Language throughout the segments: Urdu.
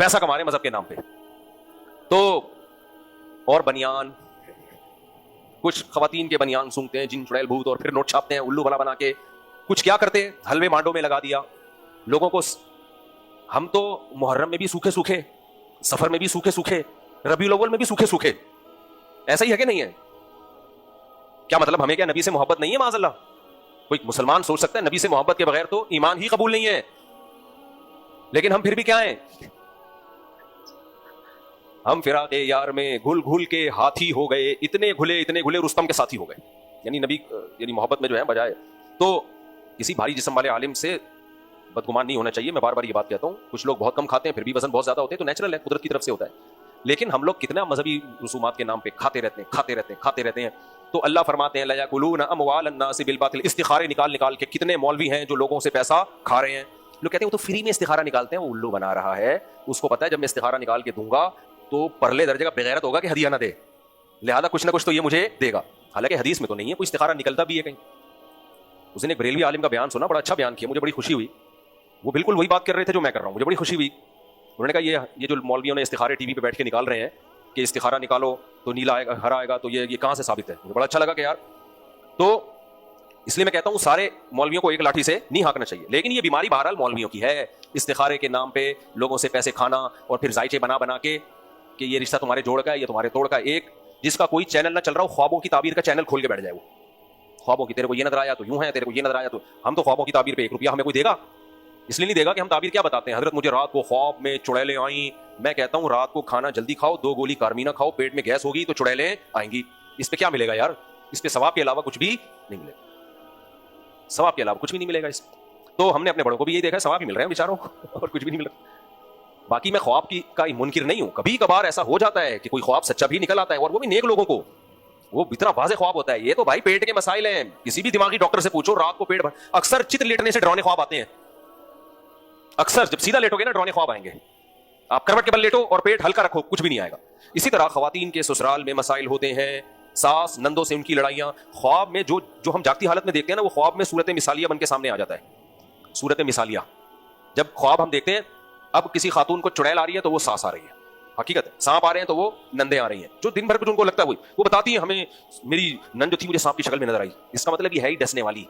پیسہ کما رہے ہیں مذہب کے نام پہ. تو اور بنیان, کچھ خواتین کے بنیان سونگتے ہیں جن چڑیل بھوت, اور پھر نوٹ چھاپتے ہیں الو بنا کے. کچھ کیا کرتے ہیں, حلوے مانڈوں میں لگا دیا لوگوں کو. ہم تو محرم میں بھی سوکھے سوکھے, سفر میں بھی سوکھے سوکھے, ربیع الاول میں بھی سوکھے سوکھے. ایسا ہی ہے کہ نہیں ہے؟ کیا مطلب ہمیں کیا نبی سے محبت نہیں ہے؟ معاذ اللہ. کوئی مسلمان سوچ سکتا ہے نبی سے محبت کے بغیر تو ایمان ہی قبول نہیں ہے. لیکن ہم پھر بھی کیا ہیں, ہم فراق یار میں گھل گھل کے ہاتھی ہو گئے, اتنے گھلے رستم کے ساتھی ہو گئے. یعنی نبی یعنی محبت میں جو ہے بجائے. تو کسی بھاری جسم والے عالم سے بدگمان نہیں ہونا چاہیے. میں بار بار یہ بات کہتا ہوں, کچھ لوگ بہت کم کھاتے ہیں پھر بھی وزن بہت زیادہ ہوتے ہیں, تو نیچرل ہے, قدرت کی طرف سے ہوتا ہے. لیکن ہم لوگ کتنا مذہبی رسومات کے نام پہ کھاتے رہتے ہیں. تو اللہ فرماتے ہیں لَيَأْكُلُونَ أَمْوَالَ النَّاسِ بِالْبَاطِلِ. استخارے نکال کے کتنے مولوی ہیں جو لوگوں سے پیسہ کھا رہے ہیں. لوگ کہتے ہیں وہ تو فری میں استخارہ نکالتے ہیں, وہ الو بنا رہا ہے. اس کو پتا ہے جب میں استخارہ نکال کے دوں گا تو پرلے درجے کا بغیرت ہوگا کہ ہدیہ نہ دے, لہذا کچھ نہ کچھ تو یہ مجھے دے گا. حالانکہ حدیث میں تو نہیں ہے کوئی استخارہ نکلتا بھی ہے کہیں. اس نے ایک بریلوی عالم کا بیان سنا, بڑا اچھا بیان کیا, مجھے بڑی خوشی ہوئی. وہ بالکل وہی بات کر رہے تھے جو میں کر رہا ہوں, مجھے بڑی خوشی ہوئی. انہوں نے کہا یہ جو مولویوں نے استخارے ٹی وی پہ بیٹھ کے نکال رہے ہیں کہ استخارہ نکالو تو نیلا آئے گا, ہرا آئے گا, تو یہ کہاں سے ثابت ہے؟ مجھے بڑا اچھا لگا کہ یار. تو اس لیے میں کہتا ہوں سارے مولویوں کو ایک لاٹھی سے نہیں ہانکنا چاہیے. لیکن یہ بیماری بہرحال مولویوں کی ہے, استخارے کے نام پہ لوگوں سے پیسے کھانا اور پھر ذائچے بنا کے کہ یہ رشتہ تمہارے جوڑ کا ہے, یہ تمہارے توڑ کا ہے. ایک جس کا کوئی چینل نہ چل رہا ہو, خوابوں کی تعبیر کا چینل کھول کے بیٹھ جائے. وہ خوابوں کی, تیرے کو یہ نظر آیا تو یوں ہے, تیرے کو یہ نظر آیا تو. ہم تو خوابوں کی تعبیر پہ 1 روپیہ ہمیں کوئی دے گا اس لیے نہیں دے گا کہ ہم تعبیر کیا بتاتے ہیں. حضرت مجھے رات کو خواب میں چڑیلیں آئیں. میں کہتا ہوں رات کو کھانا جلدی کھاؤ, 2 گولی کارمینا کھاؤ, پیٹ میں گیس ہوگی تو چڑیلیں آئیں گی. اس پہ کیا ملے گا یار؟ اس پہ ثواب کے علاوہ کچھ بھی نہیں ملے گا. ثواب کے علاوہ کچھ بھی نہیں ملے گا اس. تو ہم نے اپنے بڑوں کو بھی یہی دیکھا, ثواب ہی مل رہے ہیں بیچاروں کو اور کچھ بھی نہیں مل رہا. باقی میں خواب کا منکر نہیں ہوں. کبھی کبھار ایسا ہو جاتا ہے کہ کوئی خواب سچا بھی نکل آتا ہے, اور وہ بھی نیک لوگوں کو. وہ اتنا واضح خواب ہوتا ہے. یہ تو بھائی پیٹ کے مسائل ہیں, کسی بھی دماغی ڈاکٹر سے پوچھو, رات کو پیٹ بھر. اکثر چت لیٹنے سے ڈرانے خواب آتے ہیں. اکثر جب سیدھا لیٹو گے نا ڈرانے خواب آئیں گے. آپ کروٹ کے بل لیٹو اور پیٹ ہلکا رکھو, کچھ بھی نہیں آئے گا. اسی طرح خواتین کے سسرال میں مسائل ہوتے ہیں, ساس نندوں سے ان کی لڑائیاں. خواب میں جو ہم جاگتی حالت میں دیکھتے ہیں نا, وہ خواب میں صورت مثالیہ بن کے سامنے آ جاتا ہے. صورت مثالیہ جب خواب ہم دیکھتے ہیں, اب کسی خاتون کو چڑیل آ رہی ہے تو وہ ساس آ رہی ہے, حقیقت ہے. سانپ آ رہے ہیں تو وہ نندیں آ رہی ہیں, جو دن بھر کچھ ان کو لگتا ہے وہ بتاتی ہیں ہمیں میری نند جو تھی مجھے سانپ کی شکل میں نظر آئی. اس کا مطلب یہ ہے ہی ڈسنے والی.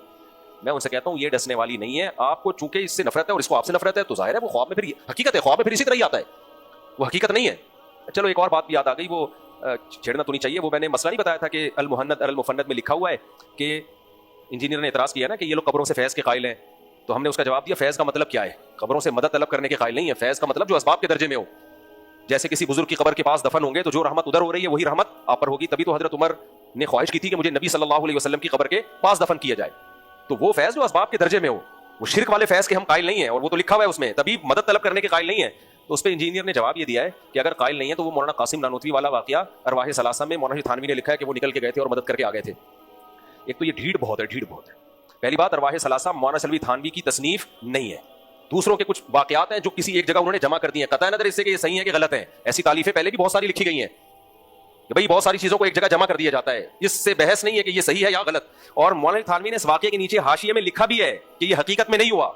میں ان سے کہتا ہوں یہ ڈسنے والی نہیں ہے. آپ کو چونکہ اس سے نفرت ہے اور اس کو آپ سے نفرت ہے, تو ظاہر ہے وہ خواب میں پھر حقیقت ہے, خواب میں پھر اسی طرح ہی آتا ہے, وہ حقیقت نہیں ہے. چلو ایک اور بات بھی یاد آ گئی, وہ چھیڑنا تو نہیں چاہیے. وہ میں نے مسئلہ نہیں بتایا تھا کہ المہند المفند میں لکھا ہوا ہے کہ انجینئر نے اعتراض کیا نا کہ یہ لوگ قبروں سے فیض کے قائل ہیں. تو ہم نے اس کا جواب دیا فیض کا مطلب کیا ہے؟ قبروں سے مدد طلب کرنے کے قائل نہیں ہے. فیض کا مطلب جو اسباب کے درجے میں ہو. جیسے کسی بزرگ کی قبر کے پاس دفن ہوں گے تو جو رحمت ادھر ہو رہی ہے وہی رحمت آپ پر ہوگی. تبھی تو حضرت عمر نے خواہش کی تھی کہ مجھے نبی صلی اللہ علیہ وسلم کی قبر کے پاس دفن کیا جائے. تو وہ فیض جو اسباب کے درجے میں ہو, وہ شرک والے فیض کے ہم قائل نہیں ہیں, اور وہ تو لکھا ہوا ہے اس میں, تبھی مدد طلب کرنے کے قائل نہیں ہے. تو اس پہ انجینئر نے جواب یہ دیا ہے کہ اگر قائل نہیں ہے تو وہ مولانا قاسم نانوتوی والا واقعہ ارواح ثلاثہ میں مولانا تھانوی نے لکھا ہے کہ وہ نکل کے گئے تھے اور مدد کر کے آ گئے تھے. ایک تو یہ ڈھیڑ بہت ہے. پہلی بات, ارواح ثلاثہ مولانا سلوی تھانوی کی تصنیف نہیں ہے. دوسروں کے کچھ واقعات ہیں جو کسی ایک جگہ انہوں نے جمع کر دی ہیں, قطع نظر اس سے کہ یہ صحیح ہے کہ غلط ہیں. ایسی تالیفیں پہلے بھی بہت ساری لکھی گئی ہیں کہ بھائی بہت ساری چیزوں کو ایک جگہ جمع کر دیا جاتا ہے, اس سے بحث نہیں ہے کہ یہ صحیح ہے یا غلط. اور مولانا تھانوی نے اس واقعے کے نیچے حاشیے میں لکھا بھی ہے کہ یہ حقیقت میں نہیں ہوا,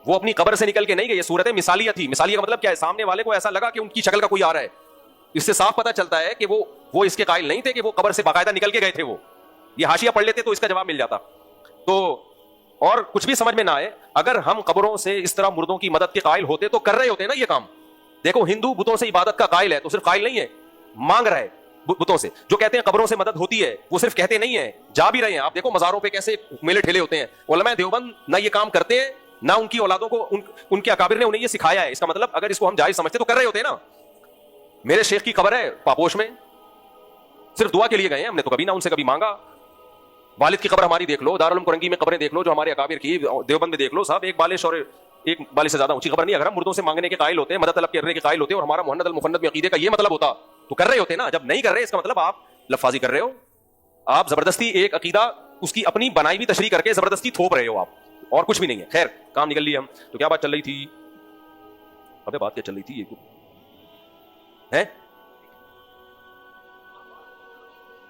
وہ اپنی قبر سے نکل کے نہیں گئے, یہ صورت مثالیہ تھی. مثالیہ کا مطلب کیا ہے؟ سامنے والے کو ایسا لگا کہ ان کی شکل کا کوئی آ رہا ہے. اس سے صاف پتہ چلتا ہے کہ وہ اس کے قائل نہیں تھے کہ وہ قبر سے باقاعدہ نکل کے گئے تھے. وہ یہ حاشیہ پڑھ لیتے تو اس کا جواب مل جاتا. تو اور کچھ بھی سمجھ میں نہ آئے, اگر ہم قبروں سے اس طرح مردوں کی مدد کے قائل ہوتے تو کر رہے ہوتے نا یہ کام. دیکھو ہندو بتوں سے عبادت کا قائل ہے تو صرف قائل نہیں ہے, مانگ رہا ہے بتوں سے. جو کہتے ہیں قبروں سے مدد ہوتی ہے وہ صرف کہتے نہیں ہیں, جا بھی رہے ہیں. آپ دیکھو مزاروں پہ کیسے میلے ٹھیلے ہوتے ہیں. علماء دیوبند نہ یہ کام کرتے ہیں, نہ ان کی اولادوں کو ان کے اکابر نے انہیں یہ سکھایا ہے. اس کا مطلب اگر اس کو ہم جائز سمجھتے تو کر رہے ہوتے ہیں نا. میرے شیخ کی قبر ہے پاپوش میں, صرف دعا کے لیے گئے ہیں, ہم نے تو کبھی نہ ان سے کبھی مانگا. والد کی قبر ہماری دیکھ لو, دارالعلوم کرنگی میں قبریں دیکھ لو جو ہمارے اکابر کی, دیوبند میں دیکھ لو, صاحب ایک بالش اور ایک بالش سے زیادہ اونچی قبر نہیں. اگر ہم مردوں سے مانگنے کے قائل ہوتے ہیں, مدد طلب کرنے کے قائل ہوتے ہیں, اور ہمارا محمد المفند میں عقیدے کا یہ مطلب ہوتا تو کر رہے ہوتے نا. جب نہیں کر رہے اس کا مطلب آپ لفاظی کر رہے ہو, آپ زبردستی ایک عقیدہ اس کی اپنی بنائی ہوئی تشریح کر کے زبردستی تھوپ رہے ہو آپ, اور کچھ بھی نہیں ہے. خیر کام نکل لی ہم. تو کیا بات چل رہی تھی؟ ابے بات کیا چل رہی تھی یہ ہے؟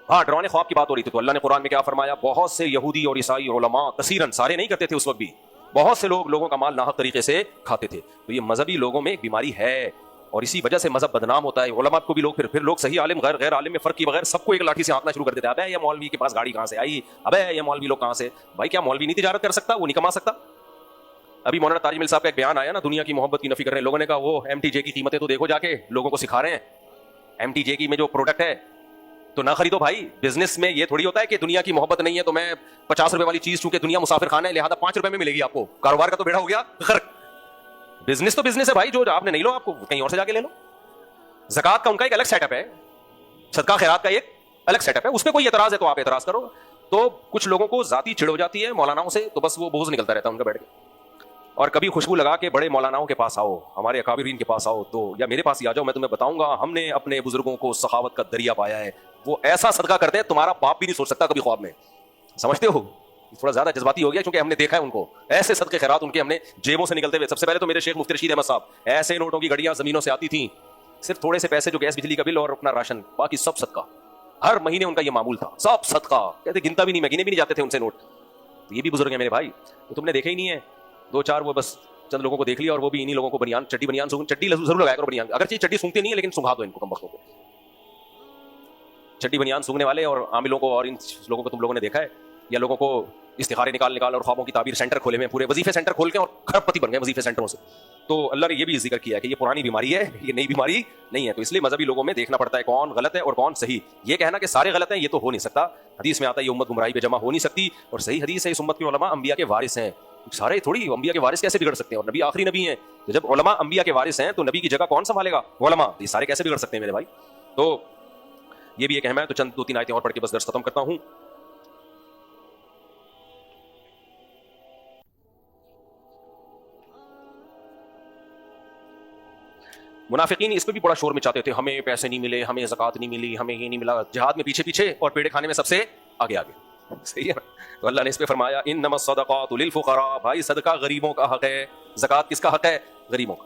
ہاں, ڈرانے خواب کی بات ہو رہی تھی. تو اللہ نے قرآن میں کیا فرمایا؟ بہت سے یہودی اور عیسائی علماء کثیرن, سارے نہیں کرتے تھے اس وقت بھی, بہت سے لوگوں کا مال ناحق طریقے سے کھاتے تھے. تو یہ مذہبی لوگوں میں ایک بیماری ہے اور اسی وجہ سے مذہب بدنام ہوتا ہے. علماء کو بھی لوگ پھر لوگ صحیح عالم غیر عالم میں فرق کے بغیر سب کو ایک لاٹھی سے ہانکنا شروع کر دیتے ہیں. ابے یہ مولوی کے پاس گاڑی کہاں سے آئی, ابے یہ مولوی لوگ کہاں سے. بھائی کیا مولوی نہیں تجارت کر سکتا, وہ نہیں کما سکتا؟ ابھی مولانا تاج محل صاحب کا ایک بیان آیا نا, دنیا کی محبت کی نفی کر رہے ہیں. لوگوں نے کہا وہ ایم ٹی جے کی قیمتیں تو دیکھو جا کے, لوگوں کو سکھا رہے ہیں ایم ٹی جے کی میں جو پروڈکٹ ہے تو نہ خریدو. بھائی بزنس میں یہ تھوڑی ہوتا ہے کہ دنیا کی محبت نہیں ہے تو میں 50 روپے والی چیز, چونکہ دنیا مسافر خانہ ہے لہٰذا 5 روپے میں ملے گی آپ کو. کاروبار کا تو بیڑا ہو گیا غرق. بزنس تو بزنس ہے بھائی, جو آپ نے نہیں لو آپ کو کہیں اور سے جا کے لے لو. زکات کا ان کا ایک الگ سیٹ اپ ہے, صدقہ خیرات کا ایک الگ سیٹ اپ ہے, اس پہ کوئی اعتراض ہے تو آپ اعتراض کرو. تو کچھ لوگوں کو ذاتی چڑ ہو جاتی ہے مولاناؤں سے, تو بس وہ بغض نکلتا رہتا ہے ان کا بیٹھ کے. اور کبھی خوشبو لگا کے بڑے مولاناؤں کے پاس آؤ, ہمارے اکابرین کے پاس آؤ, تو یا میرے پاس ہی آ جاؤ, میں تمہیں بتاؤں گا ہم نے اپنے بزرگوں کو سخاوت کا دریا پایا ہے. وہ ایسا صدقہ کرتے ہیں تمہارا باپ بھی نہیں سوچ سکتا کبھی خواب میں. سمجھتے ہو, تھوڑا زیادہ جذباتی ہو گیا کیونکہ ہم نے دیکھا ہے ان کو ایسے صدقے خیرات ان کے ہم نے جیبوں سے نکلتے ہوئے. سب سے پہلے تو میرے شیخ مفتی رشید احمد صاحب, ایسے نوٹوں کی گڑیاں زمینوں سے آتی تھیں, صرف تھوڑے سے پیسے جو گیس بجلی کا بل اور اپنا راشن, باقی سب صدقہ. ہر مہینے ان کا یہ معمول تھا, سب صدقہ. کہتے گنتا بھی نہیں, مہینے بھی نہیں جاتے تھے ان سے نوٹ. یہ بھی بزرگ ہیں میرے بھائی, تو تم نے دیکھا ہی نہیں ہے. 2-4 وہ بس چند لوگوں کو دیکھ لیا, اور وہ بھی انہی لوگوں کو بنیان چڈی ضرور لگایا کرو بنیان. اگر چیز چڈی سونگتے نہیں ہے لیکن سنگھا دو ان کو, کم وقتوں کو. چڈی بنیان سونگنے والے اور عاملوں کو اور ان لوگوں کو تم لوگوں نے دیکھا ہے, یا لوگوں کو استخارے نکال اور خوابوں کی تعبیر سینٹر کھولے ہوئے, پورے وظیفے سینٹر کھول کے اور کھرب پتی بن گئے وظیفے سینٹروں سے. تو اللہ نے یہ بھی ذکر کیا ہے کہ یہ پرانی بیماری ہے, یہ نئی بیماری نہیں ہے. تو اس لیے مذہبی لوگوں میں دیکھنا پڑتا ہے کون غلط ہے اور کون صحیح. یہ کہنا کہ سارے غلط ہیں یہ تو ہو نہیں سکتا. حدیث میں آتا ہے یہ امت گمراہی پہ جمع ہو نہیں سکتی, اور صحیح حدیث ہے اس امت کے علماء انبیاء کے وارث ہیں. سارے تھوڑی انبیاء کے وارث کیسے بگڑ سکتے ہیں, اور نبی آخری نبی ہیں. تو جب علماء انبیاء کے وارث ہیں تو نبی کی جگہ کون سنبھالے گا؟ علماء. یہ سارے کیسے بگڑ سکتے ہیں میرے بھائی؟ تو یہ بھی ایک اہم ہے. تو چند 2-3 آیتیں اور پڑھ کے بس درس ختم کرتا ہوں. منافقین اس پہ بھی بڑا شور مچاتے تھے, ہمیں پیسے نہیں ملے, ہمیں زکات نہیں ملی, ہمیں یہ نہیں ملا. جہاد میں پیچھے پیچھے اور پیڑے کھانے میں سب سے آگے آگے. صحیح ہے نا؟ تو اللہ نے اس پہ فرمایا انما الصدقات للفقراء, بھائی صدقہ غریبوں کا حق ہے. زکات کس کا حق ہے؟ غریبوں کا.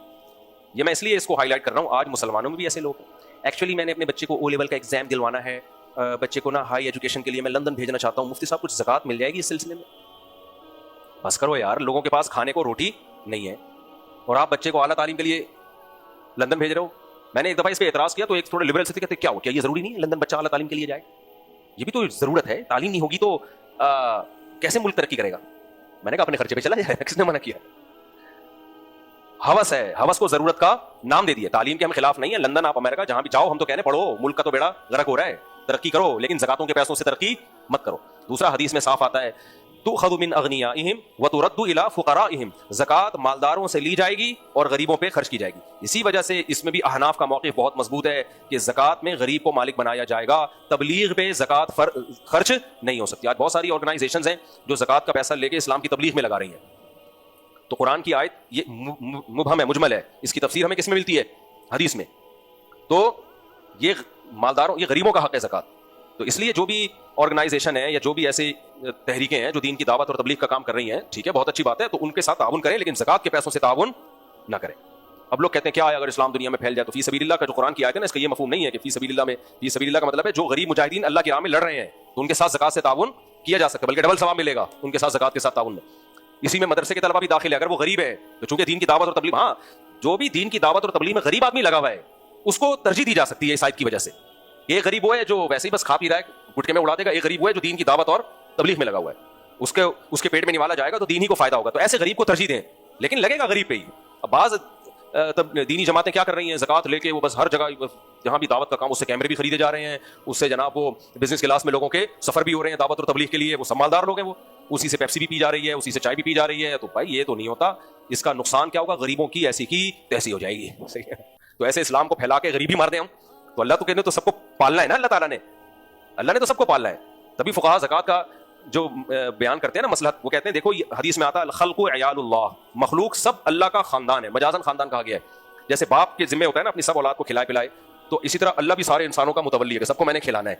یہ میں اس لیے اس کو ہائی لائٹ کر رہا ہوں, آج مسلمانوں میں بھی ایسے لوگ ہیں. ایکچولی میں نے اپنے بچے کو او لیول کا ایگزام دلوانا ہے, بچے کو نا ہائی ایجوکیشن کے لیے میں لندن بھیجنا چاہتا ہوں. مفتی صاحب کچھ زکات مل جائے گی اس سلسلے میں؟ بس کرو یار, لوگوں کے پاس کھانے کو روٹی نہیں ہے اور آپ بچے کو اعلیٰ تعلیم کے لیے لندن بھیج رہے ہو. میں نے ایک دفعہ اس پہ اعتراض کیا تو ایک تھوڑے لبرل سے تھے, کہتے کیا ہو, کیا یہ ضروری نہیں ہے لندن بچہ اعلیٰ تعلیم کے لیے جائے؟ یہ بھی تو ضرورت ہے, تعلیم نہیں ہوگی تو کیسے ملک ترقی کرے گا؟ میں نے کہا اپنے خرچے پہ چلا جائے, کس نے منع کیا؟ ہوس ہے, ہوس کو ضرورت کا نام دے دیا. تعلیم کے ہم خلاف نہیں ہے, لندن آپ امریکہ جہاں بھی جاؤ ہم تو کہنے پڑھو, ملک کا تو بیڑا غرق ہو رہا ہے, ترقی کرو لیکن زکاتوں کے پیسوں سے ترقی مت کرو. دوسرا حدیث میں صاف آتا ہے تؤخذ من اغنیائہم وترد الی فقرائہم, زکات مالداروں سے لی جائے گی اور غریبوں پہ خرچ کی جائے گی. اسی وجہ سے اس میں بھی احناف کا موقف بہت مضبوط ہے کہ زکات میں غریب کو مالک بنایا جائے گا, تبلیغ پہ زکات خرچ نہیں ہو سکتی. آج بہت ساری آرگنائزیشنز ہیں جو زکات کا پیسہ لے کے اسلام کی تبلیغ میں لگا رہی ہیں. تو قرآن کی آیت یہ مبہم ہے, مجمل ہے, اس کی تفسیر ہمیں کس میں ملتی ہے؟ حدیث میں. تو یہ مالداروں, یہ غریبوں کا حق ہے زکات. تو اس لیے جو بھی آرگنائزیشن ہے یا جو بھی ایسی تحریکیں ہیں جو دین کی دعوت اور تبلیغ کا کام کر رہی ہیں, ٹھیک ہے, بہت اچھی بات ہے, تو ان کے ساتھ تعاون کریں لیکن زکات کے پیسوں سے تعاون نہ کریں. اب لوگ کہتے ہیں کیا ہے اگر اسلام دنیا میں پھیل جائے تو فی سبیل اللہ کا جو قرآن کی آیت ہے نا, اس کا یہ مفہوم نہیں ہے کہ فی سبیل اللہ میں, فی سبیل اللہ کا مطلب ہے جو غریب مجاہدین اللہ کی راہ میں لڑ رہے ہیں تو ان کے ساتھ زکات سے تعاون کیا جا سکتا ہے, بلکہ ڈبل ثواب ملے گا ان کے ساتھ زکات کے ساتھ تعاون میں. اسی میں مدرسے کے طلبہ بھی داخل ہے, اگر وہ غریب ہے تو چونکہ دین کی دعوت اور تبلیغ, ہاں جو بھی دین کی دعوت اور تبلیغ میں غریب آدمی لگا ہوا ہے اس کو ترجیح دی جا سکتی ہے اس آیت کی وجہ سے. ایک غریب وہ ہے جو ویسے ہی بس کھا پی رہا ہے, گٹکے میں اڑا دے گا. ایک غریب وہ ہے جو دین کی دعوت اور تبلیغ میں لگا ہوا ہے, اس کے پیٹ میں نوالا جائے گا تو دین ہی کو فائدہ ہوگا. تو ایسے غریب کو ترجیح دیں, لیکن لگے گا غریب پہ ہی. اب بعض دینی جماعتیں کیا کر رہی ہیں, زکات لے کے وہ بس ہر جگہ جہاں بھی دعوت کا کام, اس سے کیمرے بھی خریدے جا رہے ہیں, اس سے جناب وہ بزنس کلاس میں لوگوں کے سفر بھی ہو رہے ہیں دعوت اور تبلیغ کے لیے, وہ سمالدار لوگ ہیں, وہ اسی سے پیپسی بھی پی جا رہی ہے, اسی سے چائے بھی پی جا رہی ہے. تو بھائی یہ تو نہیں ہوتا, اس کا نقصان کیا ہوگا؟ غریبوں کی ایسی کی تیسی ہو جائے گی. صحیح ہے, تو ایسے اسلام کو پھیلا کے غریبی مار دیں ہم, تو اللہ تو کہنے تو سب کو پالنا ہے نا, اللہ تعالیٰ نے, اللہ نے تو سب کو پالنا ہے. تبھی فقہا زکات کا جو بیان کرتے ہیں نا مسئلہ, وہ کہتے ہیں دیکھو حدیث میں آتا ہے الخلق عیال اللہ, مخلوق سب اللہ کا خاندان ہے, مجازن خاندان کہا گیا ہے. جیسے باپ کے ذمہ ہوتا ہے نا اپنی سب اولاد کو کھلائے پلائے, تو اسی طرح اللہ بھی سارے انسانوں کا متولی ہے کہ سب کو میں نے کھلانا ہے,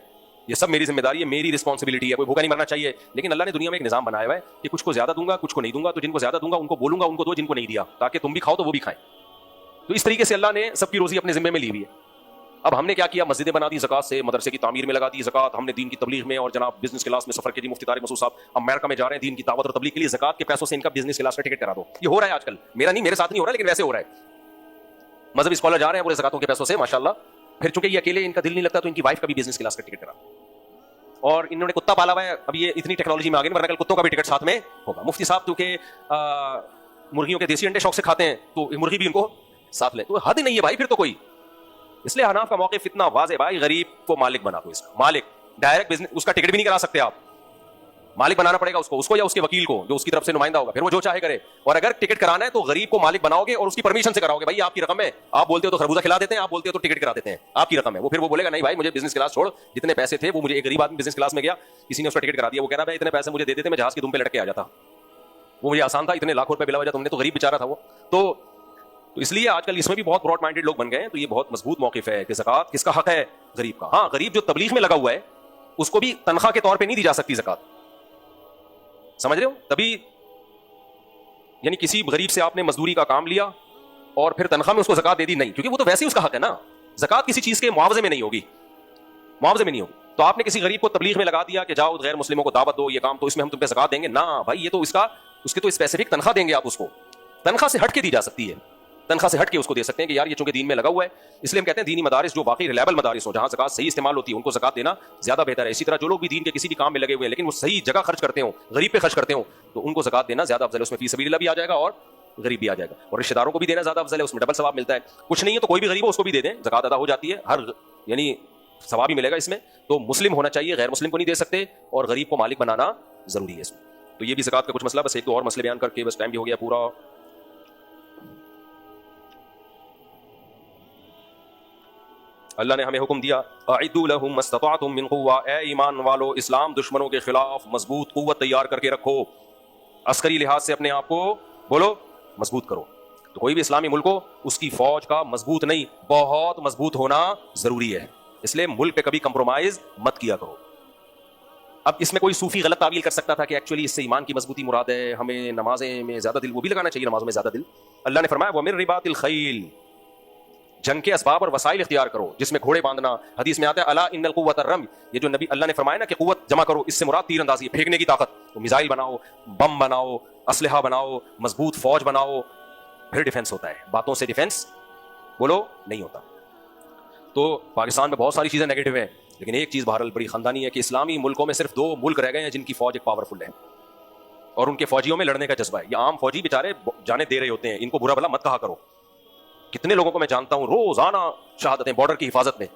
یہ سب میری ذمہ داری ہے, میری رسپانسبلٹی ہے, کوئی بھوکا نہیں مرنا چاہیے. لیکن اللہ نے دنیا میں ایک نظام بنایا ہوا ہے کہ کچھ کو زیادہ دوں گا, کچھ کو نہیں دوں گا, تو جن کو زیادہ دوں گا ان کو بولوں گا ان کو دو, جن کو نہیں دیا, تاکہ تم بھی کھاؤ تو وہ بھی کھائیں. تو اس طریقے سے اللہ نے سب کی روزی اپنے ذمہ میں لی ہوئی ہے. اب ہم نے کیا کیا, مسجدیں بنا دی زکات سے, مدرسے کی تعمیر میں لگا دی زکات, ہم نے دین کی تبلیغ میں, اور جناب بزنس کلاس میں سفر کے لیے مفتی طارق مسعود صاحب امریکہ میں جا رہے ہیں دین کی دعوت اور تبلیغ کے لیے, زکات کے پیسوں سے ان کا بزنس کلاس کا ٹکٹ کرا دو. یہ ہو رہا ہے آج کل, میرا نہیں, میرے ساتھ نہیں ہو رہا, لیکن ویسے ہو رہا ہے. مذہبی اسکالر جا رہے ہیں پورے زکاتوں کے پیسوں سے ماشاءاللہ. پھر چونکہ یہ اکیلے ان کا دل نہیں لگتا تو ان کی وائف کا بھی بزنس کلاس کا ٹکٹ کرا, اور انہوں نے کتا پالا ہوا ہے. اب یہ اتنی ٹیکنالوجی میں آگے, ورنہ کل کتوں کا بھی ٹکٹ ساتھ میں ہوگا. مفتی صاحب کیونکہ مرغیوں کے دیسی انڈے شوق سے کھاتے ہیں تو مرغی بھی ان کو ساتھ لے, تو حد نہیں ہے بھائی پھر تو کوئی. اس لیے حناف کا موقف اتنا واضح بھائی, غریب کو مالک بنا دو. اس کا مالک ڈائریکٹ بزنس, اس کا ٹکٹ بھی نہیں کرا سکتے آپ, مالک بنانا پڑے گا اس کو یا اس کے وکیل کو جو اس کی طرف سے نمائندہ ہوگا, پھر وہ جو چاہے کرے. اور اگر ٹکٹ کرانا ہے تو غریب کو مالک بناؤ گے اور اس کی پرمیشن سے کراؤ گے. بھائی آپ کی رقم ہے, آپ بولتے ہو تو خربوزہ کھلا دیتے ہیں, آپ بولتے ہو تو ٹکٹ کرا دیتے ہیں, آپ کی رقم ہے. وہ پھر وہ بولے گا نہیں بھائی مجھے بزنس کلاس چھوڑ, جتنے پیسے تھے وہ مجھے, ایک غریب آدمی بزنس کلاس میں گیا, کسی نے اس کا ٹکٹ کرا دیا, وہ کہہ رہا بھائی اتنے پیسے مجھے دے دیتے میں جہاز کی دم پہ لٹک کے آ جاتا, وہ مجھے آسان تھا, اتنے لاکھوں روپے بلا وجہ تم نے, تو غریب بیچارہ تھا وہ. تو اس لیے آج کل اس میں بھی بہت براڈ مائنڈیڈ لوگ بن گئے ہیں. تو یہ بہت مضبوط موقف ہے کہ زکات کس کا حق ہے, غریب کا. ہاں غریب جو تبلیغ میں لگا ہوا ہے اس کو بھی تنخواہ کے طور پہ نہیں دی جا سکتی زکات, سمجھ رہے ہو. تبھی یعنی کسی غریب سے آپ نے مزدوری کا کام لیا اور پھر تنخواہ میں اس کو زکات دے دی, نہیں, کیونکہ وہ تو ویسے ہی اس کا حق ہے نا. زکات کسی چیز کے معاوضے میں نہیں ہوگی, معاوضے میں نہیں ہوگی. تو آپ نے کسی غریب کو تبلیغ میں لگا دیا کہ جاؤ غیر مسلموں کو دعوت دو, یہ کام تو اس میں ہم تم پہ زکات دیں گے, نہ بھائی یہ تو اس کی تو اسپیسیفک تنخواہ دیں گے آپ, اس کو تنخواہ سے ہٹ کے دی جا سکتی ہے, تنخواہ سے ہٹ کے اس کو دے سکتے ہیں کہ یار یہ چونکہ دین میں لگا ہوا ہے. اس لیے ہم کہتے ہیں دینی مدارس جو واقعی ریلائبل مدارس ہو, جہاں زکات صحیح استعمال ہوتی ہے, ان کو زکات دینا زیادہ بہتر ہے. اسی طرح جو لوگ بھی دین کے کسی بھی کام میں لگے ہوئے ہیں لیکن وہ صحیح جگہ خرچ کرتے ہوں, غریب پہ خرچ کرتے ہوں, تو ان کو زکات دینا زیادہ افضل ہے. اس میں فی سبیل اللہ بھی آ جائے گا اور غریب بھی آ جائے گا, اور رشتہ داروں کو بھی دینا زیادہ افضل ہے, اس میں ڈبل ثواب ملتا ہے. کچھ نہیں ہے تو کوئی بھی غریب ہو اس کو بھی دے دیں, زکات ادا ہو جاتی ہے, ہر یعنی ثواب ہی ملے گا اس میں. تو مسلم ہونا چاہیے, غیر مسلم کو نہیں دے سکتے, اور غریب کو مالک بنانا ضروری ہے اس میں. تو یہ بھی زکات کا کچھ مسئلہ. بس ایک دو اور مسئلے بیان کر کے بس ٹائم بھی ہو گیا پورا. اللہ نے ہمیں حکم دیا اعدوا لهم ما استطعتم من قوة, اے ایمان والو اسلام دشمنوں کے خلاف مضبوط قوت تیار کر کے رکھو, عسکری لحاظ سے اپنے آپ کو بولو مضبوط کرو. تو کوئی بھی اسلامی ملک ہو اس کی فوج کا مضبوط نہیں, بہت مضبوط ہونا ضروری ہے. اس لیے ملک پہ کبھی کمپرومائز مت کیا کرو. اب اس میں کوئی صوفی غلط تعویل کر سکتا تھا کہ ایکچولی اس سے ایمان کی مضبوطی مراد ہے, ہمیں نمازیں میں زیادہ دل, وہ بھی لگانا چاہیے نمازوں میں زیادہ دل. اللہ نے فرمایا وَمِن رِبَاطِ الْخَيْلِ, جنگ کے اسباب اور وسائل اختیار کرو جس میں گھوڑے باندھنا. حدیث میں آتا ہے الا ان القوۃ الرمی, یہ جو نبی اللہ نے فرمایا نا کہ قوت جمع کرو, اس سے مراد تیر اندازی, پھینکنے کی طاقت. تو میزائل بناؤ, بم بناؤ, اسلحہ بناؤ, مضبوط فوج بناؤ, پھر ڈیفنس ہوتا ہے. باتوں سے ڈیفنس بولو نہیں ہوتا. تو پاکستان میں بہت ساری چیزیں نیگیٹو ہیں, لیکن ایک چیز بہرحال بڑی خندانی ہے کہ اسلامی ملکوں میں صرف 2 ملک رہ گئے ہیں جن کی فوج ایک پاورفل ہے, اور ان کے فوجیوں میں لڑنے کا جذبہ ہے. یہ عام فوجی بیچارے جانے دے رہے ہوتے ہیں, ان کو برا بھلا مت کہا کرو. کتنے لوگوں کو میں جانتا ہوں روزانہ شہادتیں بارڈر کی حفاظت میں.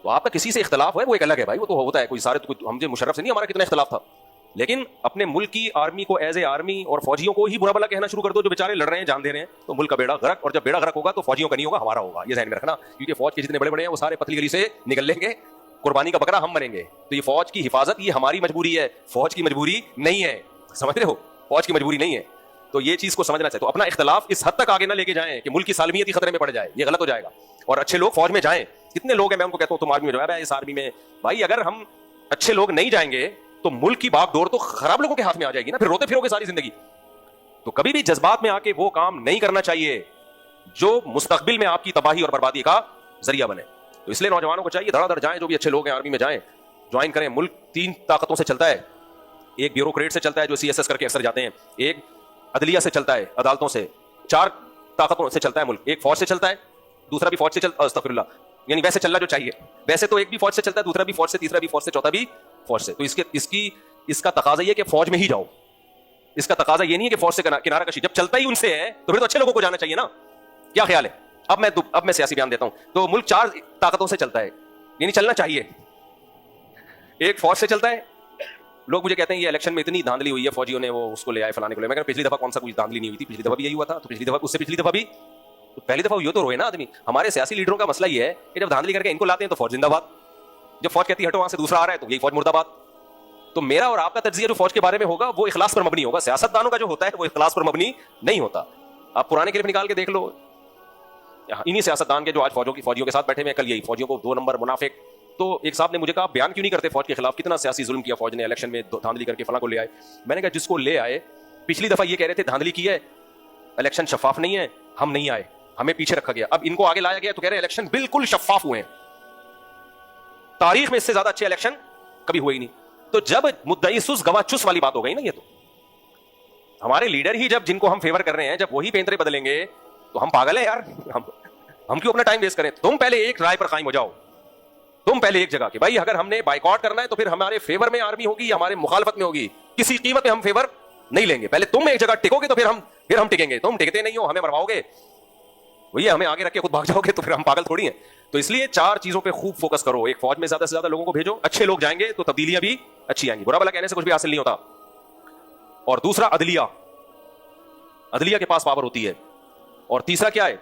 تو آپ کا کسی سے اختلاف ہے وہ ایک الگ ہے بھائی, وہ تو ہوتا ہے, کوئی سارے ہم جو مشرف سے نہیں ہمارا کتنا اختلاف تھا, لیکن اپنے ملک کی آرمی کو ایز اے آرمی اور فوجیوں کو ہی برا بھلا کہنا شروع کر دو جو بیچارے لڑ رہے ہیں, جان دے رہے ہیں, تو ملک کا بیڑا غرق. اور جب بیڑا غرق ہوگا تو فوجیوں کا نہیں ہوگا, ہمارا ہوگا, یہ ذہن میں رکھنا. کیونکہ فوج کے جتنے بڑے بڑے ہیں وہ سارے پتلی گلی سے نکل لیں گے, قربانی کا بکرا ہم بنیں گے. تو یہ فوج کی حفاظت یہ ہماری مجبوری ہے, فوج کی مجبوری نہیں ہے, سمجھ رہے ہو, فوج کی مجبوری نہیں ہے. تو یہ چیز کو سمجھنا چاہیے. تو اپنا اختلاف اس حد تک آگے نہ لے کے جائیں کہ ملک کی سالمیت ہی خطرے میں پڑ جائے, یہ غلط ہو جائے گا. اور اچھے لوگ فوج میں جائیں, کتنے لوگ ہیں میں ان کو کہتا ہوں تم آرمی میں جاؤ, اس آرمی میں بھائی اگر ہم اچھے لوگ نہیں جائیں گے تو ملک کی باغ دوڑ تو خراب لوگوں کے ہاتھ میں آ جائے گی نا, پھر روتے پھرو گے ساری زندگی. تو کبھی بھی جذبات میں آ کے وہ کام نہیں کرنا چاہیے جو مستقبل میں آپ کی تباہی اور بربادی کا ذریعہ بنے. تو اس لیے نوجوانوں کو چاہیے دھڑا دھڑ جائیں, جو بھی اچھے لوگ ہیں آرمی میں جائیں, جوائن کریں. ملک 3 طاقتوں سے چلتا ہے, ایک بیوروکریٹ سے چلتا ہے جو CSS کر کے اکثر جاتے ہیں, ایک عدلیہ سے چلتا ہے عدالتوں سے, 4 طاقتوں سے چلتا ہے ملک. ایک فوج سے چلتا ہے, دوسرا بھی فوج سے چلتا, استغفر اللہ, یعنی ویسے چلنا جو چاہیے. ویسے تو ایک بھی فوج سے چلتا ہے, دوسرا بھی فوج سے, تیسرا بھی فوج سے, چوتھا بھی فوج سے. تو اس کا تقاضا یہ کہ فوج میں ہی جاؤ. اس کا تقاضا یہ نہیں ہے کہ فوج سے کنارہ کشی, جب چلتا ہی ان سے ہے تو پھر تو اچھے لوگوں کو جانا چاہیے نا. کیا خیال ہے؟ اب میں سیاسی بیان دیتا ہوں. تو ملک 4 طاقتوں سے چلتا ہے, یعنی چلنا چاہیے. ایک فوج سے چلتا ہے. لوگ مجھے کہتے ہیں یہ الیکشن میں اتنی دھاندلی ہوئی ہے, فوجیوں نے وہ اس کو لے آئے فلانے کو لے. میں کہا پچھلی دفعہ کون سا کوئی دھاندلی نہیں ہوئی تھی, پچھلی دفعہ بھی یہی ہوا تھا, تو پچھلی دفعہ اس سے پچھلی دفعہ بھی, تو پہلی دفعہ ہوئی تو روئے نا آدمی. ہمارے سیاسی لیڈروں کا مسئلہ یہ ہے کہ جب دھاندلی کر کے ان کو لاتے ہیں تو فوج زندہ باد, جب فوج کہتی ہے ہٹو وہاں سے دوسرا آ رہا ہے تو یہی فوج مردہ باد. تو میرا اور آپ کا تجزیہ جو فوج کے بارے میں ہوگا وہ اخلاص پر مبنی ہوگا. سیاست دانوں کا جو ہوتا ہے وہ اخلاص پر مبنی نہیں ہوتا. آپ پرانے کلپ نکال کے دیکھ لو, انہی سیاست دان کے جو آج فوجیوں کے ساتھ بیٹھے ہوئے, کل یہی فوجیوں کو 2 نمبر منافق. تو ایک صاحب نے مجھے کہا بیان کیوں نہیں کرتے فوج کے خلاف, کتنا سیاسی ظلم کیا فوج نے الیکشن میں, دھاندلی کر کے فلاں کو لے آئے. میں نے کہا جس کو لے آئے, پچھلی دفعہ یہ کہہ رہے تھے دھاندلی کی ہے, الیکشن شفاف نہیں ہے, ہم نہیں آئے, ہمیں پیچھے رکھا گیا. اب ان کو آگے لایا گیا تو کہہ رہے ہیں الیکشن بالکل شفاف ہوئے ہیں, تاریخ میں اس سے زیادہ اچھے الیکشن کبھی ہوئے ہی نہیں. تو جب مدعی سس گواہ چس والی بات ہو گئی نا, یہ تو ہمارے لیڈر ہی جب جن کو ہم فیور کر رہے ہیں جب وہی پینترے بدلیں گے تو ہم پاگل ہیں یار. ہم کیوں اپنا ٹائم ویسٹ کریں؟ تم پہلے ایک رائے پر قائم ہو جاؤ, تم پہلے ایک جگہ کہ بھائی اگر ہم نے بائیکاٹ کرنا ہے تو پھر ہمارے فیور میں آرمی ہوگی یا ہمارے مخالفت میں ہوگی, کسی قیمت پہ ہم فیور نہیں لیں گے. پہلے تم ایک جگہ ٹکو گے تو پھر ہم ٹکیں گے. تم ٹکتے نہیں ہو, ہمیں مرواؤ گے, وہی ہمیں آگے رکھ کے خود بھاگ جاؤ گے تو پھر ہم پاگل تھوڑی ہیں. تو اس لیے 4 چیزوں پہ خوب فوکس کرو. ایک, فوج میں زیادہ سے زیادہ لوگوں کو بھیجو, اچھے لوگ جائیں گے تو تبدیلیاں بھی اچھی آئیں گی, برا بلا کہنے سے کچھ بھی حاصل نہیں ہوتا. اور دوسرا عدلیہ کے پاس پاور ہوتی ہے. اور تیسرا کیا ہے,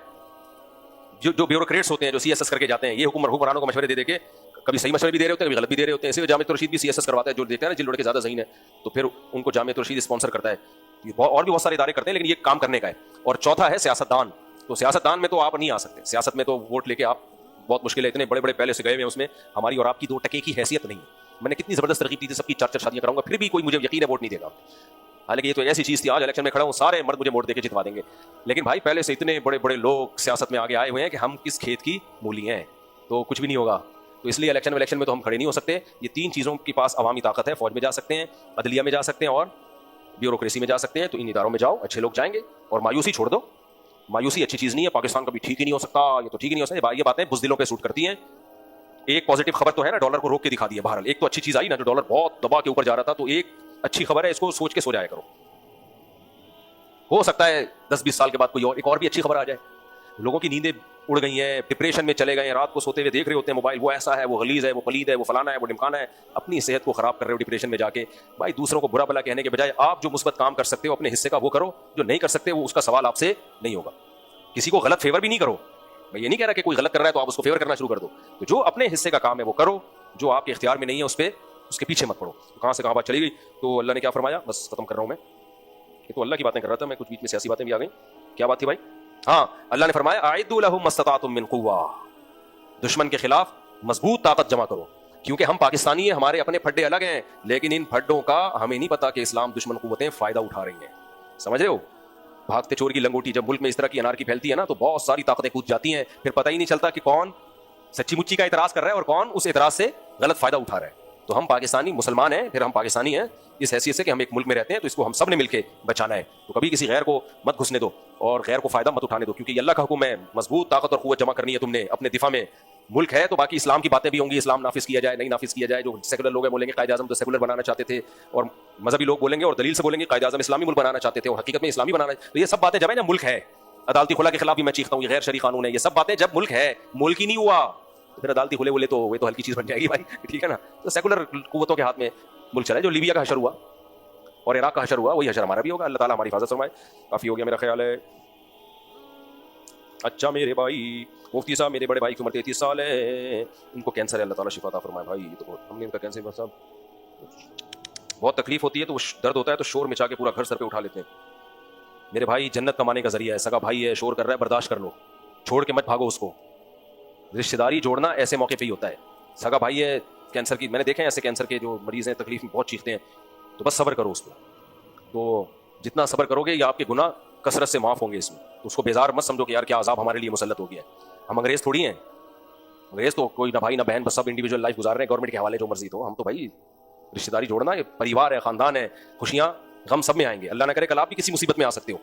جو بیوروکریٹس ہوتے ہیں جو CSS کر کے جاتے ہیں, یہ حکمرانوں کو مشورے دے کے کبھی صحیح مشورے بھی دے رہے ہوتے ہیں, کبھی غلط بھی دے رہے ہوتے ہیں. اسی لیے جامعۃ الرشید بھی CSS کرواتا ہے, جو دیکھتے ہیں نا جن لوگوں کے زیادہ ذہین ہے تو پھر ان کو جامعۃ الرشید اسپانسر کرتا ہے. اور بھی بہت سارے ادارے کرتے ہیں لیکن یہ کام کرنے کا ہے. اور چوتھا ہے سیاستدان. تو سیاستدان میں تو آپ نہیں آ سکتے, سیاست میں تو ووٹ لے کے آپ بہت مشکل ہے. اتنے بڑے بڑے پہلے سے گئے ہوئے ہیں, اس میں ہماری اور آپ کی 2 ٹکے کی حیثیت نہیں ہے. میں نے کتنی زبردست ترغیب دی تھی, سب کی 4 شادیاں کراؤں گا, پھر بھی کوئی مجھے یقین ہے ووٹ نہیں دے گا. حالانکہ یہ تو ایسی چیز تھی, آج الیکشن میں کھڑا ہوں سارے مرد مجھے ووٹ دے کے جتوا دیں گے. لیکن بھائی پہلے سے اتنے بڑے بڑے لوگ سیاست میں آگے آئے ہوئے ہیں کہ ہم کس کھیت کی مولی ہیں, تو کچھ بھی نہیں ہوگا. تو اس لیے الیکشن میں تو ہم کھڑے نہیں ہو سکتے. یہ 3 چیزوں کے پاس عوامی طاقت ہے. فوج میں جا سکتے ہیں, عدلیہ میں جا سکتے ہیں, اور بیوروکریسی میں جا سکتے ہیں. تو ان اداروں میں جاؤ, اچھے لوگ جائیں گے. اور مایوسی چھوڑ دو, مایوسی اچھی چیز نہیں ہے. پاکستان کبھی ٹھیک ہی نہیں ہو سکتا, یہ تو ٹھیک ہی نہیں ہو سکتا. یہ باتیں بزدلوں پہ سوٹ کرتی ہیں. ایک پازیٹیو خبر تو ہے نا, ڈالر کو روک کے دکھا دیا. بہرحال ایک تو اچھی چیز آئی نا, جو ڈالر بہت دبا کے اوپر جا رہا تھا, تو ایک اچھی خبر ہے, اس کو سوچ کے سو جایا کرو. ہو سکتا ہے 10-20 سال کے بعد کوئی ایک اور بھی اچھی خبر آ جائے. لوگوں کی نیندیں اڑ گئی ہیں, ڈپریشن میں چلے گئے ہیں, رات کو سوتے ہوئے دیکھ رہے ہوتے ہیں موبائل, وہ ایسا ہے, وہ غلیظ ہے, وہ پلید ہے, وہ فلانا ہے, وہ ڈمکانا ہے. اپنی صحت کو خراب کر رہے ہو ڈپریشن میں جا کے. بھائی دوسروں کو برا بلا کہنے کے بجائے آپ جو مثبت کام کر سکتے ہو اپنے حصے کا وہ کرو, جو نہیں کر سکتے وہ اس کا سوال آپ سے نہیں ہوگا. کسی کو غلط فیور بھی نہیں کرو. میں یہ نہیں کہہ رہا کہ کوئی غلط کر رہا ہے تو آپ اس کو فیور کرنا شروع کر دو. تو جو اپنے حصے کا کام ہے وہ کرو, جو آپ کے اختیار میں نہیں ہے اس کے پیچھے مت پڑو. تو کہاں سے کہاں بات چلی گئی, تو اللہ نے کیا فرمایا, بس ختم کر رہا ہوں میں. یہ تو اللہ کی باتیں کر رہا تھا میں, کچھ بیچ میں سیاسی باتیں بھی آ گئیں. کیا بات تھی بھائی؟ ہاں, اللہ نے فرمایا اعدوا لهم ما استطعتم من قوہ, دشمن کے خلاف مضبوط طاقت جمع کرو. کیونکہ ہم پاکستانی ہیں, ہمارے اپنے پھڈے الگ ہیں, لیکن ان پھڈوں کا ہمیں نہیں پتا کہ اسلام دشمن قوتیں فائدہ اٹھا رہی ہیں. سمجھ رہے ہو؟ بھاگتے چور کی لنگوٹی, جب ملک میں اس طرح کی انارکی پھیلتی ہے نا تو بہت ساری طاقتیں کود جاتی ہیں, پھر پتہ ہی نہیں چلتا کہ کون سچی مچی کا اعتراض کر رہا ہے اور کون اس اعتراض سے غلط فائدہ اٹھا رہا ہے. تو ہم پاکستانی مسلمان ہیں, پھر ہم پاکستانی ہیں اس حیثیت سے کہ ہم ایک ملک میں رہتے ہیں, تو اس کو ہم سب نے مل کے بچانا ہے. تو کبھی کسی غیر کو مت گھسنے دو اور غیر کو فائدہ مت اٹھانے دو, کیونکہ یہ اللہ کا حکم ہے. مضبوط طاقت اور قوت جمع کرنی ہے تم نے اپنے دفاع میں. ملک ہے تو باقی اسلام کی باتیں بھی ہوں گی, اسلام نافذ کیا جائے نہیں نافذ کیا جائے. جو سیکولر لوگ ہیں بولیں گے قائد اعظم تو سیکولر بنانا چاہتے تھے, اور مذہبی لوگ بولیں گے اور دلیل سے بولیں گے قائد اعظم اسلامی ملک بنانا چاہتے تھے, اور حقیقت میں اسلامی بنانا. تو یہ سب باتیں جب ہے نا ملک ہے, عدالتی خلا کے خلاف بھی میں چیختا ہوں یہ غیر شرعی قانون ہے, یہ سب باتیں جب ملک ہے, ملک ہی نہیں ہوا تو پھر عدالتی کھلے تو وہ تو ہلکی چیز بن جائے گی بھائی, ٹھیک ہے نا. تو سیکولر قوتوں کے ہاتھ میں ملک چلا ہے. جو لیبیا کا حشر ہوا اور عراق کا حشر ہوا وہی حشر ہمارا بھی ہوگا. اللہ تعالیٰ ہماری حفاظت فرمائے. کافی ہو گیا میرا خیال ہے. اچھا میرے بھائی مفتی صاحب, میرے بڑے بھائی کی عمر 33 سال ہے, ان کو کینسر ہے, اللہ تعالیٰ شفا عطا فرمائے. بھائی تو ہم نے ان کا کینسر صاحب بہت تکلیف ہوتی ہے, تو درد ہوتا ہے تو شور مچا کے پورا گھر سر پہ اٹھا لیتے ہیں. میرے بھائی جنت کمانے کا ذریعہ ہے, سگا بھائی ہے, شور کر رہا ہے, برداشت کر لو, چھوڑ کے مت بھاگو اس کو. رشتہ داری جوڑنا ایسے موقع پہ ہی ہوتا ہے. سگا بھائی ہے کینسر کی, میں نے دیکھے ہیں ایسے کینسر کے جو مریض ہیں تکلیف میں بہت چیختے ہیں, تو بس صبر کرو اس پہ. تو جتنا صبر کرو گے یہ آپ کے گناہ کثرت سے معاف ہوں گے اس میں. تو اس کو بیزار مت سمجھو کہ یار کیا عذاب ہمارے لیے مسلط ہو گیا ہے. ہم انگریز تھوڑی ہیں, انگریز تو کوئی نہ بھائی نہ بہن, بس سب انڈیویجول لائف گزار رہے ہیں گورنمنٹ کے حوالے جو مرضی تو. ہم تو بھائی رشتہ داری جوڑنا, یہ پریوار ہے, خاندان ہے, خوشیاں غم سب میں آئیں گے. اللہ نہ کرے کل آپ بھی کسی مصیبت میں آ سکتے ہو,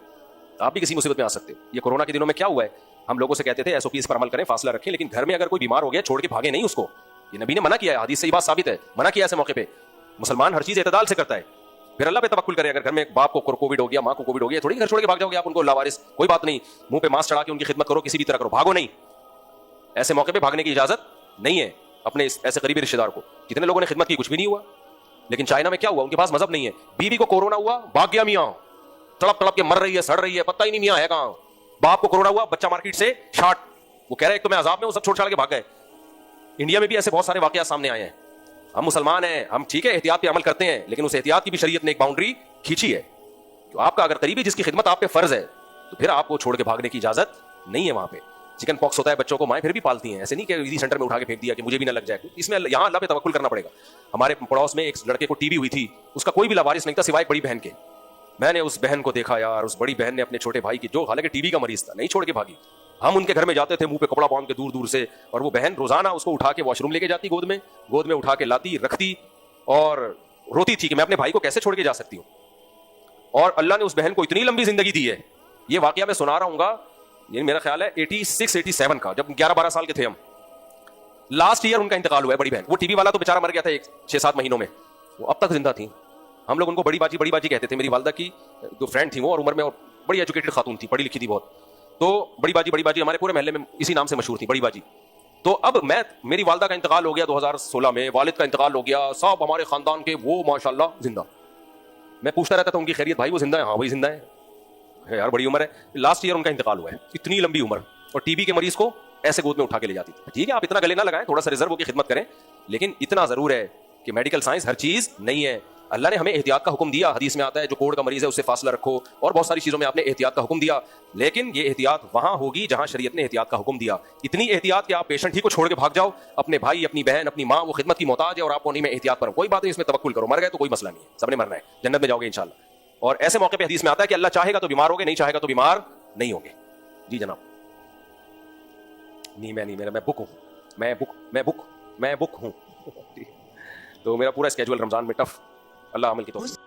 آپ بھی کسی مصیبت میں آ سکتے ہو. یہ کورونا کے دنوں میں کیا ہوا ہے, ہم لوگوں سے کہتے تھے SOPs پر عمل کریں, فاصلہ رکھیں, لیکن گھر میں اگر کوئی بیمار ہو گیا چھوڑ کے بھاگے نہیں اس کو. یہ نبی نے منع کیا ہے, حدیث سے یہ بات ثابت ہے, منع کیا ایسے موقع پہ. مسلمان ہر چیز اعتدال سے کرتا ہے, پھر اللہ پہ توکل کرے. اگر گھر میں باپ کو کووڈ ہو گیا, ماں کو کووڈ ہو گیا, تھوڑی گھر چھوڑ کے بھاگ جاؤ گے آپ ان کو لاوارث, کوئی بات نہیں, منہ پہ ماسک چڑھا کے ان کی خدمت کرو, کسی بھی طرح کرو, بھاگو نہیں. ایسے موقع پہ بھاگنے کی اجازت نہیں ہے اپنے ایسے قریبی رشتہ دار کو. کتنے لوگوں نے خدمت کی, کچھ بھی نہیں ہوا. لیکن چائنا میں کیا ہوا, ان کے پاس مذہب نہیں ہے. بیوی کو کورونا ہوا, بھاگ گیا میاں, تڑپ تڑپ کے مر رہی ہے, سڑ رہی ہے, پتہ ہی نہیں میاں ہے کہاں. باپ کو کورونا ہوا, بچہ مارکیٹ سے شارٹ, وہ کہہ رہے ایک تو میں عذاب میں ہوں, سب چھوڑ چھاڑ کے بھاگ گئے. انڈیا میں بھی ایسے بہت سارے واقعات سامنے آئے ہیں. ہم مسلمان ہیں, ہم ٹھیک ہے احتیاط پہ عمل کرتے ہیں, لیکن اس احتیاط کی بھی شریعت نے ایک باؤنڈری کھینچی ہے. تو آپ کا اگر قریبی جس کی خدمت آپ پہ فرض ہے, تو پھر آپ کو چھوڑ کے بھاگنے کی اجازت نہیں ہے. وہاں پہ چکن پاکس ہوتا ہے بچوں کو, مائیں پھر بھی پالتی ہیں, ایسے نہیں کہ ایزی سینٹر میں اٹھا کے پھینک دیا کہ مجھے بھی نہ لگ جائے. اس میں یہاں اللہ پہ توکل کرنا پڑے گا. ہمارے پڑوس میں ایک لڑکے کو TB ہوئی تھی, اس کا کوئی بھی لاوارث نہیں تھا سوائے بڑی بہن کے. میں نے اس بہن کو دیکھا یار, اس بڑی بہن نے اپنے چھوٹے بھائی کی, جو حالانکہ TB کا مریض تھا, نہیں چھوڑ کے بھاگی. ہم ان کے گھر میں جاتے تھے منہ پہ کپڑا باندھ کے دور دور سے, اور وہ بہن روزانہ اس کو اٹھا کے واش روم لے کے جاتی, گود میں اٹھا کے لاتی, رکھتی, اور روتی تھی کہ میں اپنے بھائی کو کیسے چھوڑ کے جا سکتی ہوں. اور اللہ نے اس بہن کو اتنی لمبی زندگی دی ہے. یہ واقعہ میں سنا رہا ہوں گا, یعنی میرا خیال ہے 86-87 کا, جب 11-12 سال کے تھے ہم. لاسٹ ایئر ان کا انتقال ہوا ہے, بڑی بہن. وہ ٹی وی والا تو بیچارہ مر گیا تھا 6-7 مہینوں میں, وہ اب تک زندہ تھی. ہم لوگ ان کو بڑی باجی کہتے تھے. میری والدہ کی جو فرینڈ تھی وہ, اور عمر میں اور بڑی ایجوکیٹڈ خاتون تھی, پڑھی لکھی تھی بہت, تو بڑی باجی ہمارے پورے محلے میں اسی نام سے مشہور تھی, بڑی باجی. تو اب میری والدہ کا انتقال ہو گیا 2016 میں, والد کا انتقال ہو گیا, سب ہمارے خاندان کے وہ ماشاءاللہ زندہ. میں پوچھتا رہتا تھا ان کی خیریت, بھائی وہ زندہ ہے؟ ہاں وہی زندہ ہے یار, بڑی عمر ہے. لاسٹ ایئر ان کا انتقال ہوا ہے, اتنی لمبی عمر, اور ٹی بی کے مریض کو ایسے گود میں اٹھا کے لے جاتی تھی. ٹھیک ہے آپ اتنا گلے نہ لگائیں, تھوڑا سا ریزرو ہو کی خدمت کریں, لیکن اتنا ضرور ہے کہ میڈیکل سائنس ہر چیز نہیں ہے. اللہ نے ہمیں احتیاط کا حکم دیا, حدیث میں آتا ہے جو کوڑ کا مریض ہے اس سے فاصلہ رکھو, اور بہت ساری چیزوں میں آپ نے احتیاط کا حکم دیا, لیکن یہ احتیاط وہاں ہوگی جہاں شریعت نے احتیاط کا حکم دیا. اتنی احتیاط کہ آپ پیشنٹ ہی کو چھوڑ کے بھاگ جاؤ, اپنے بھائی, اپنی بہن, اپنی ماں, وہ خدمت کی محتاج ہے, اور آپ کو نہیں میں احتیاط کروں, کوئی بات نہیں, اس میں توکل کرو, مر گئے تو کوئی مسئلہ نہیں ہے, سب نے مرنا ہے, جنت میں جاؤ گے انشاءاللہ. اور ایسے موقع پہ حدیث میں آتا ہے کہ اللہ چاہے گا تو بیمار ہوگے, نہیں چاہے گا تو بیمار نہیں ہوگے. جی جناب. نہیں میں بک ہوں, میں بک ہوں. تو میرا پورا اسکیجول رمضان میں ٹف. اللہ عمل کی توفیق.